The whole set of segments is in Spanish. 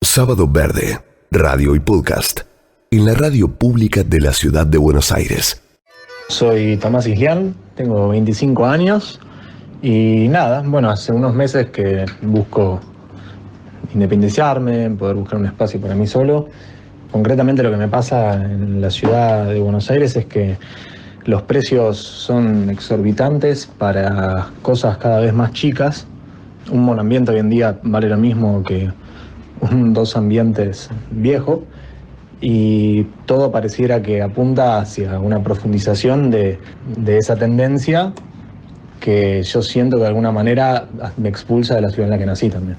Sábado Verde, radio y podcast, en la radio pública de la ciudad de Buenos Aires. Soy Tomás Islián, tengo 25 años y nada, bueno, hace unos meses que busco independizarme, poder buscar un espacio para mí solo. Concretamente lo que me pasa en la ciudad de Buenos Aires es que los precios son exorbitantes para cosas cada vez más chicas. Un monoambiente hoy en día vale lo mismo que un dos ambientes viejo y todo pareciera que apunta hacia una profundización de esa tendencia que yo siento que de alguna manera me expulsa de la ciudad en la que nací también.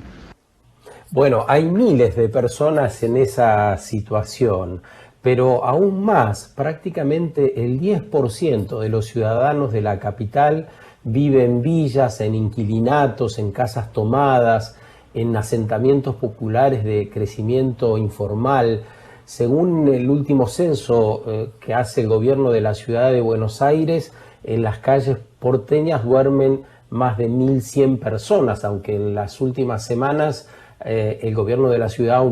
Bueno, hay miles de personas en esa situación, pero aún más, prácticamente el 10% de los ciudadanos de la capital vive en villas, en inquilinatos, en casas tomadas, en asentamientos populares de crecimiento informal. Según el último censo que hace el gobierno de la ciudad de Buenos Aires, en las calles porteñas duermen más de 1.100 personas, aunque en las últimas semanas el gobierno de la ciudad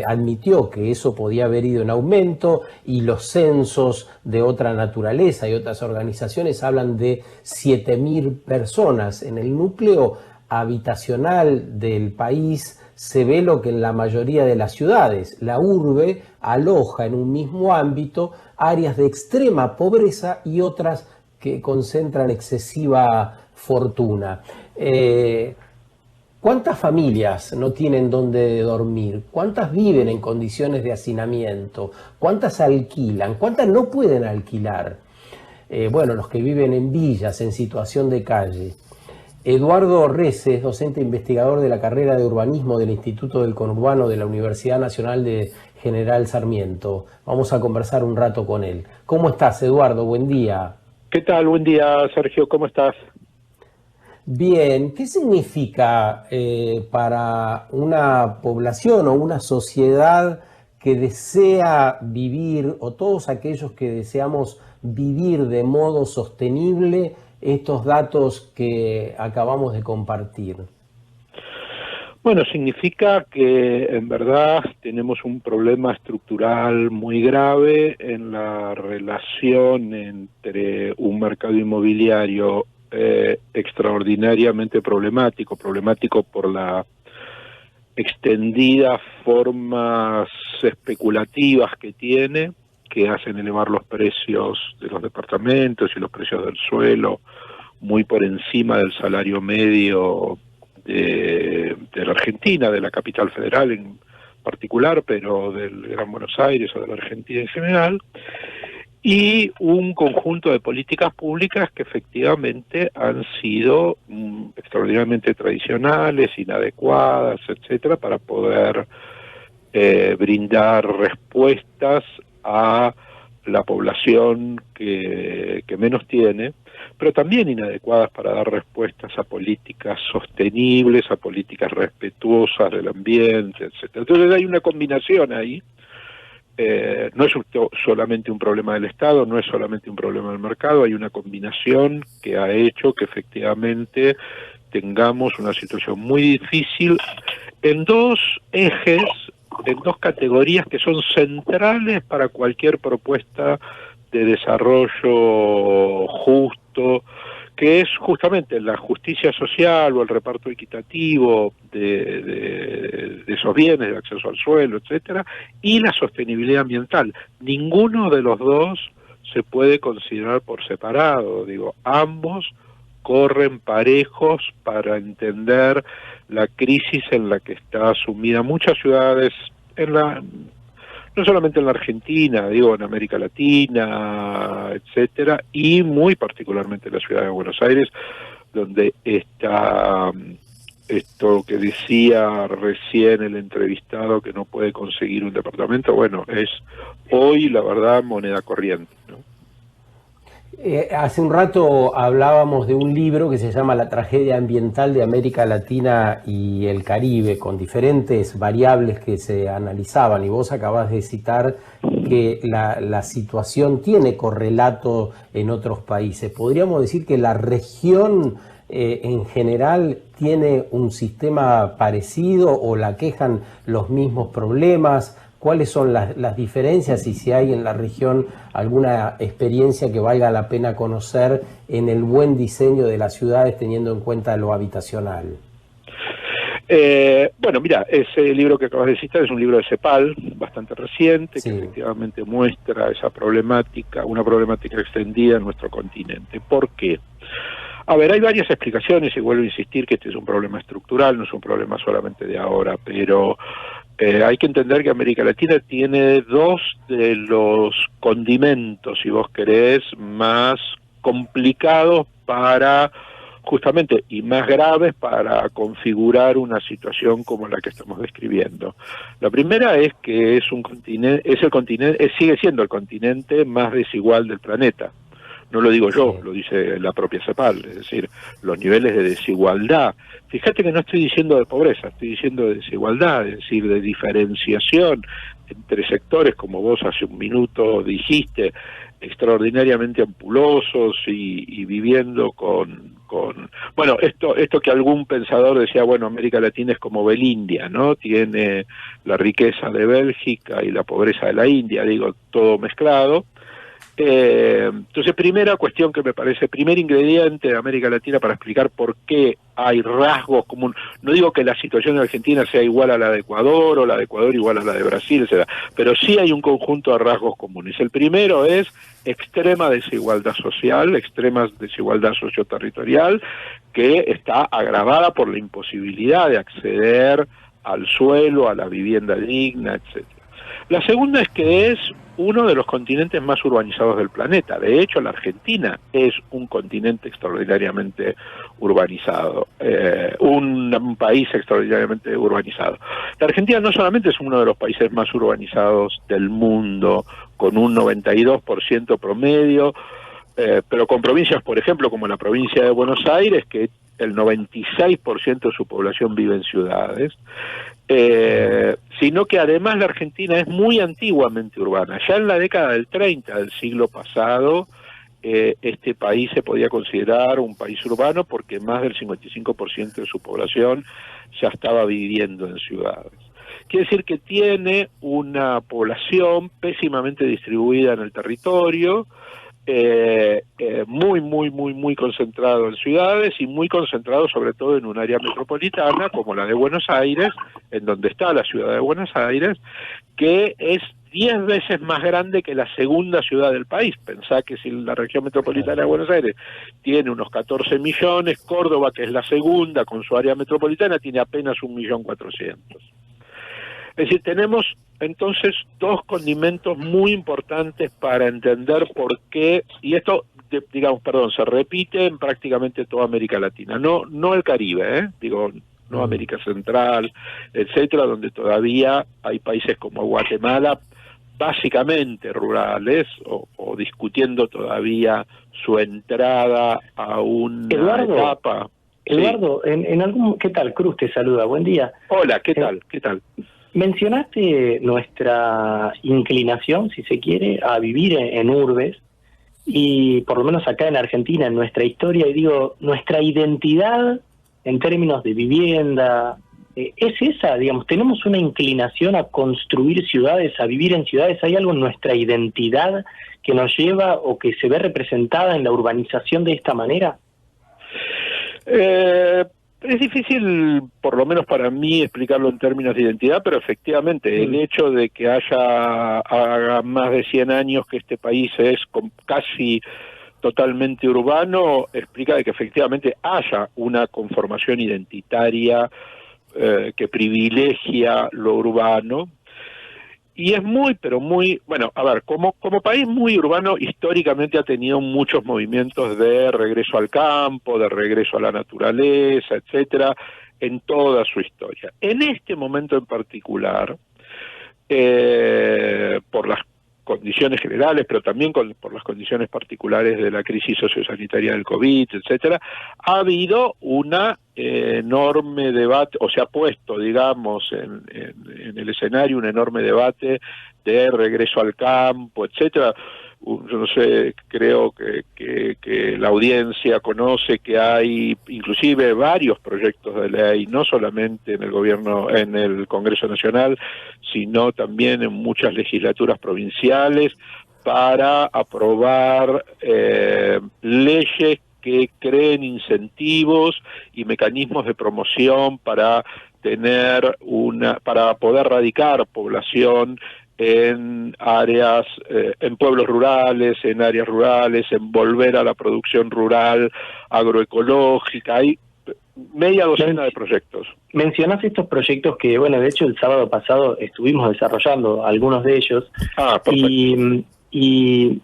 admitió que eso podía haber ido en aumento, y los censos de otra naturaleza y otras organizaciones hablan de 7.000 personas. En el núcleo habitacional del país se ve lo que en la mayoría de las ciudades, la urbe aloja en un mismo ámbito áreas de extrema pobreza y otras que concentran excesiva fortuna. ¿Cuántas familias no tienen dónde dormir? ¿Cuántas viven en condiciones de hacinamiento? ¿Cuántas alquilan? ¿Cuántas no pueden alquilar? Bueno, los que viven en villas, en situación de calle. Eduardo Reces, docente investigador de la carrera de urbanismo del Instituto del Conurbano de la Universidad Nacional de General Sarmiento. Vamos a conversar un rato con él. ¿Cómo estás, Eduardo? Buen día. ¿Qué tal? Buen día, Sergio. ¿Cómo estás? Bien, ¿qué significa para una población o una sociedad que desea vivir, o todos aquellos que deseamos vivir de modo sostenible, estos datos que acabamos de compartir? Bueno, significa que en verdad tenemos un problema estructural muy grave en la relación entre un mercado inmobiliario extraordinariamente problemático por la extendidas formas especulativas que tiene, que hacen elevar los precios de los departamentos y los precios del suelo muy por encima del salario medio de la Argentina, de la capital federal en particular, pero del Gran Buenos Aires o de la Argentina en general, y un conjunto de políticas públicas que efectivamente han sido extraordinariamente tradicionales, inadecuadas, etcétera, para poder brindar respuestas a la población que menos tiene, pero también inadecuadas para dar respuestas a políticas sostenibles, a políticas respetuosas del ambiente, etcétera. Entonces hay una combinación ahí. No es solamente un problema del Estado, no es solamente un problema del mercado, hay una combinación que ha hecho que efectivamente tengamos una situación muy difícil en dos ejes, en dos categorías que son centrales para cualquier propuesta de desarrollo justo, que es justamente la justicia social o el reparto equitativo de esos bienes, de acceso al suelo, etcétera, y la sostenibilidad ambiental. Ninguno de los dos se puede considerar por separado, ambos corren parejos para entender la crisis en la que está sumida muchas ciudades no solamente en la Argentina, en América Latina, etcétera, y muy particularmente en la ciudad de Buenos Aires, donde está esto que decía recién el entrevistado, que no puede conseguir un departamento, es hoy, la verdad, moneda corriente, ¿no? Hace un rato hablábamos de un libro que se llama La tragedia ambiental de América Latina y el Caribe, con diferentes variables que se analizaban, y vos acabás de citar que la situación tiene correlato en otros países. Podríamos decir que la región en general tiene un sistema parecido o la aquejan los mismos problemas. ¿Cuáles son las diferencias y si hay en la región alguna experiencia que valga la pena conocer en el buen diseño de las ciudades teniendo en cuenta lo habitacional? Bueno, mira, ese libro que acabas de citar es un libro de CEPAL, bastante reciente, Sí. que efectivamente muestra esa problemática, una problemática extendida en nuestro continente. ¿Por qué? A ver, hay varias explicaciones y vuelvo a insistir que este es un problema estructural, no es un problema solamente de ahora, pero hay que entender que América Latina tiene dos de los condimentos, si vos querés, más complicados para justamente y más graves para configurar una situación como la que estamos describiendo. La primera es que es un continente, sigue siendo el continente más desigual del planeta. No lo digo yo, lo dice la propia CEPAL, es decir, los niveles de desigualdad. Fíjate que no estoy diciendo de pobreza, estoy diciendo de desigualdad, es decir, de diferenciación entre sectores, como vos hace un minuto dijiste, extraordinariamente ampulosos y viviendo con bueno, esto que algún pensador decía, bueno, América Latina es como Belindia, ¿no? Tiene la riqueza de Bélgica y la pobreza de la India, digo, todo mezclado. Entonces, primera cuestión que me parece, primer ingrediente de América Latina para explicar por qué hay rasgos comunes. No digo que la situación de Argentina sea igual a la de Ecuador o la de Ecuador igual a la de Brasil, etc., pero sí hay un conjunto de rasgos comunes. El primero es extrema desigualdad social, extrema desigualdad socioterritorial, que está agravada por la imposibilidad de acceder al suelo, a la vivienda digna, etc. La segunda es que es uno de los continentes más urbanizados del planeta. De hecho, la Argentina es un continente extraordinariamente urbanizado, un país extraordinariamente urbanizado. La Argentina no solamente es uno de los países más urbanizados del mundo, con un 92% promedio, pero con provincias, por ejemplo, como la provincia de Buenos Aires, que el 96% de su población vive en ciudades, sino que además la Argentina es muy antiguamente urbana. Ya en la década del 30 del siglo pasado, este país se podía considerar un país urbano porque más del 55% de su población ya estaba viviendo en ciudades. Quiere decir que tiene una población pésimamente distribuida en el territorio, muy concentrado en ciudades y muy concentrado sobre todo en un área metropolitana como la de Buenos Aires, en donde está la ciudad de Buenos Aires, que es 10 veces más grande que la segunda ciudad del país. Pensá que si la región metropolitana de Buenos Aires tiene unos 14 millones, Córdoba, que es la segunda con su área metropolitana, tiene apenas 1.400.000. Es decir, tenemos entonces dos condimentos muy importantes para entender por qué, y esto, digamos, se repite en prácticamente toda América Latina, no el Caribe, no América Central, etcétera, donde todavía hay países como Guatemala, básicamente rurales, o discutiendo todavía su entrada a una etapa. Eduardo, sí. en algún, ¿qué tal? Cruz te saluda, buen día. Hola, ¿qué tal? ¿Qué tal? Mencionaste nuestra inclinación, si se quiere, a vivir en urbes, y por lo menos acá en Argentina, en nuestra historia, y digo, nuestra identidad en términos de vivienda, es esa, digamos, tenemos una inclinación a construir ciudades, a vivir en ciudades. ¿Hay algo en nuestra identidad que nos lleva o que se ve representada en la urbanización de esta manera? Es difícil, por lo menos para mí, explicarlo en términos de identidad, pero efectivamente el hecho de que haga más de 100 años que este país es casi totalmente urbano, explica de que efectivamente haya una conformación identitaria que privilegia lo urbano. Y es bueno, a ver, como país muy urbano, históricamente ha tenido muchos movimientos de regreso al campo, de regreso a la naturaleza, etcétera, en toda su historia. En este momento en particular, por las condiciones generales, pero también por las condiciones particulares de la crisis sociosanitaria del COVID, etcétera, ha habido una enorme debate, o se ha puesto, digamos, en el escenario un enorme debate de regreso al campo, etcétera. yo no sé, creo que la audiencia conoce que hay inclusive varios proyectos de ley, no solamente en el gobierno, en el Congreso Nacional, sino también en muchas legislaturas provinciales, para aprobar leyes que creen incentivos y mecanismos de promoción para poder radicar población en áreas, en pueblos rurales, en áreas rurales, en volver a la producción rural, agroecológica. Hay media docena de proyectos. Mencionás estos proyectos que, bueno, de hecho el sábado pasado estuvimos desarrollando algunos de ellos. Perfecto. Y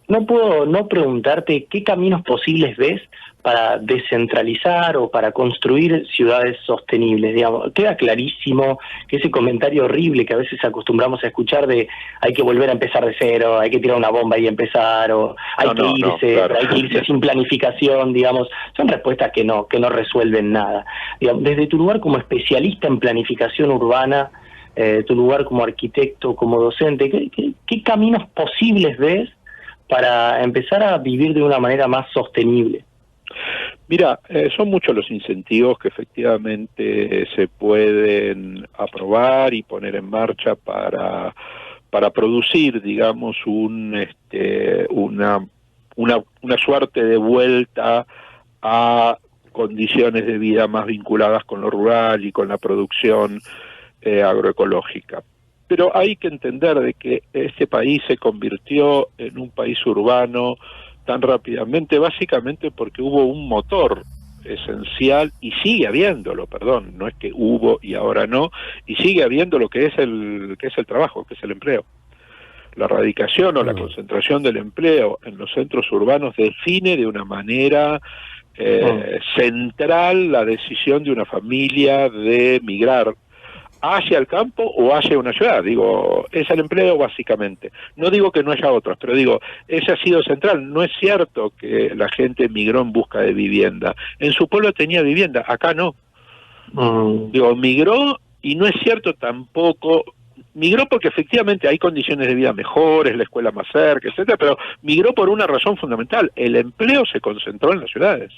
no puedo no preguntarte qué caminos posibles ves para descentralizar o para construir ciudades sostenibles. Digamos, queda clarísimo que ese comentario horrible que a veces acostumbramos a escuchar de hay que volver a empezar de cero, hay que tirar una bomba y empezar, o hay que irse sin planificación, digamos, son respuestas que no resuelven nada. Digamos, desde tu lugar como especialista en planificación urbana, tu lugar como arquitecto, como docente, ¿qué caminos posibles ves para empezar a vivir de una manera más sostenible? Mira, son muchos los incentivos que efectivamente se pueden aprobar y poner en marcha para producir, digamos, una suerte de vuelta a condiciones de vida más vinculadas con lo rural y con la producción agroecológica. Pero hay que entender de que este país se convirtió en un país urbano tan rápidamente, básicamente porque hubo un motor esencial, y sigue habiéndolo, perdón, no es que hubo y ahora no, y sigue habiendo lo que es el trabajo, que es el empleo. La radicación o la concentración del empleo en los centros urbanos define de una manera central la decisión de una familia de migrar hacia el campo o hacia una ciudad. Digo, es el empleo básicamente. No digo que no haya otros, pero digo, ese ha sido central. No es cierto que la gente migró en busca de vivienda. En su pueblo tenía vivienda, acá no. Digo, migró, y no es cierto tampoco, migró porque efectivamente hay condiciones de vida mejores, la escuela más cerca, etcétera, pero migró por una razón fundamental. El empleo se concentró en las ciudades.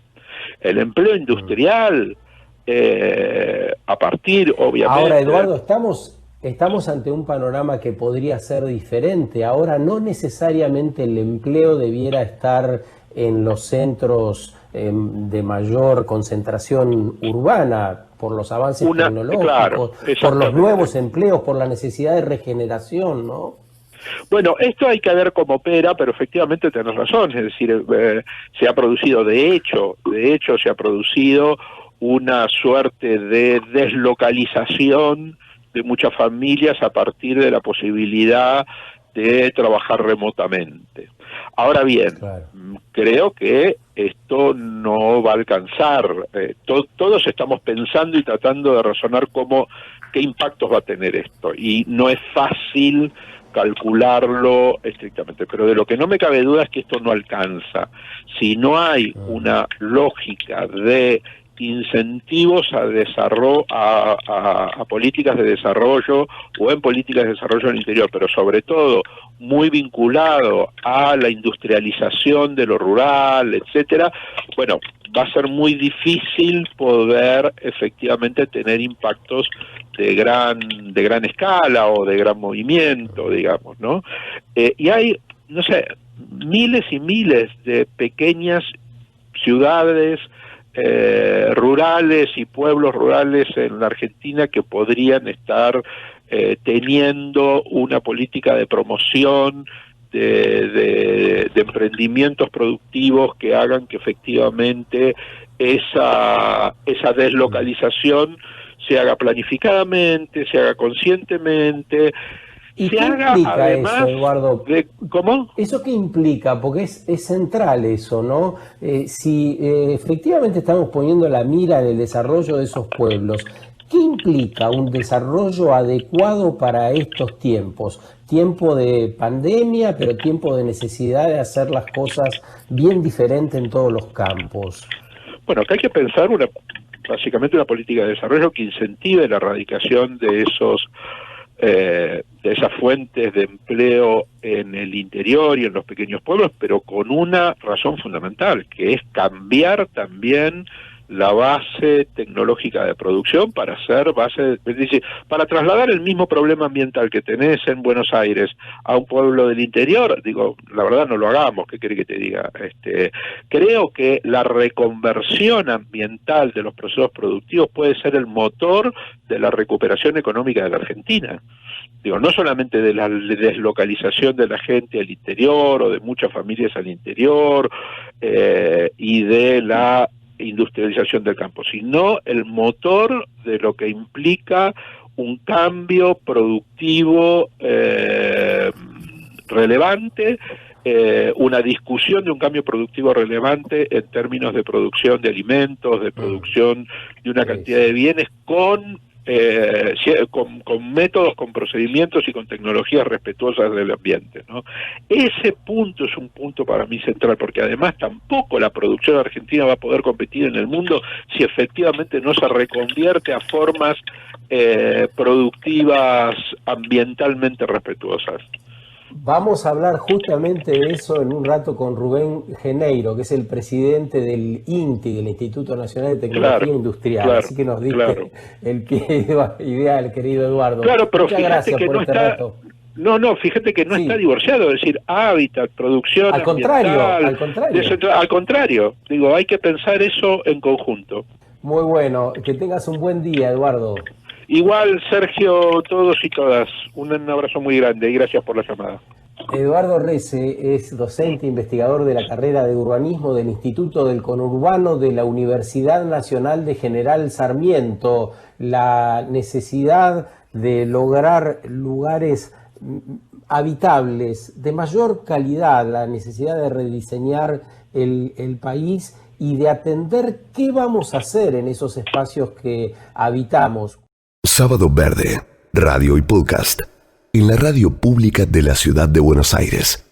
El empleo industrial, a partir, obviamente... Ahora, Eduardo, estamos ante un panorama que podría ser diferente. Ahora no necesariamente el empleo debiera estar en los centros de mayor concentración urbana, por los avances tecnológicos, claro, por los nuevos empleos, por la necesidad de regeneración, ¿no? Bueno, esto hay que ver cómo opera, pero efectivamente tenés razón, es decir, se ha producido, de hecho se ha producido una suerte de deslocalización de muchas familias a partir de la posibilidad de trabajar remotamente. Ahora bien, creo que esto no va a alcanzar. Todos estamos pensando y tratando de razonar qué impactos va a tener esto, y no es fácil calcularlo estrictamente, pero de lo que no me cabe duda es que esto no alcanza. Si no hay una lógica de incentivos a desarrollo, a políticas de desarrollo, o en políticas de desarrollo en el interior, pero sobre todo muy vinculado a la industrialización de lo rural, etcétera, bueno, va a ser muy difícil poder efectivamente tener impactos de gran escala o de gran movimiento, digamos, ¿no? Y hay, no sé, miles y miles de pequeñas ciudades rurales y pueblos rurales en la Argentina que podrían estar teniendo una política de promoción de emprendimientos productivos que hagan que efectivamente esa deslocalización se haga planificadamente, se haga conscientemente. ¿Y qué implica eso, Eduardo? ¿Cómo? ¿Eso qué implica? Porque es central eso, ¿no? Si efectivamente estamos poniendo la mira en el desarrollo de esos pueblos, ¿qué implica un desarrollo adecuado para estos tiempos? Tiempo de pandemia, pero tiempo de necesidad de hacer las cosas bien diferente en todos los campos. Bueno, acá hay que pensar básicamente una política de desarrollo que incentive la erradicación de esas fuentes de empleo en el interior y en los pequeños pueblos, pero con una razón fundamental, que es cambiar también la base tecnológica de producción para hacer es decir, para trasladar el mismo problema ambiental que tenés en Buenos Aires a un pueblo del interior. Digo, la verdad, no lo hagamos, ¿qué quiere que te diga? Creo que la reconversión ambiental de los procesos productivos puede ser el motor de la recuperación económica de la Argentina. Digo, no solamente de la deslocalización de la gente al interior o de muchas familias al interior y de la industrialización del campo, sino el motor de lo que implica un cambio productivo relevante, una discusión de un cambio productivo relevante en términos de producción de alimentos, de producción de una cantidad de bienes con métodos, con procedimientos y con tecnologías respetuosas del ambiente, ¿no? Ese punto es un punto para mí central, porque además tampoco la producción argentina va a poder competir en el mundo si efectivamente no se reconvierte a formas productivas ambientalmente respetuosas. Vamos a hablar justamente de eso en un rato con Rubén Geneiro, que es el presidente del INTI, del Instituto Nacional de Tecnología Industrial. Así que nos diste el pie ideal, querido Eduardo. Claro, pero muchas gracias que por no este está, rato. Fíjate que no está divorciado, es decir, hábitat, producción al ambiental, contrario. Al contrario, digo, hay que pensar eso en conjunto. Muy bueno, que tengas un buen día, Eduardo. Igual, Sergio, todos y todas, un abrazo muy grande y gracias por la llamada. Eduardo Rece es docente investigador de la carrera de urbanismo del Instituto del Conurbano de la Universidad Nacional de General Sarmiento. La necesidad de lograr lugares habitables de mayor calidad, la necesidad de rediseñar el país y de atender qué vamos a hacer en esos espacios que habitamos. Sábado Verde, radio y podcast, en la radio pública de la ciudad de Buenos Aires.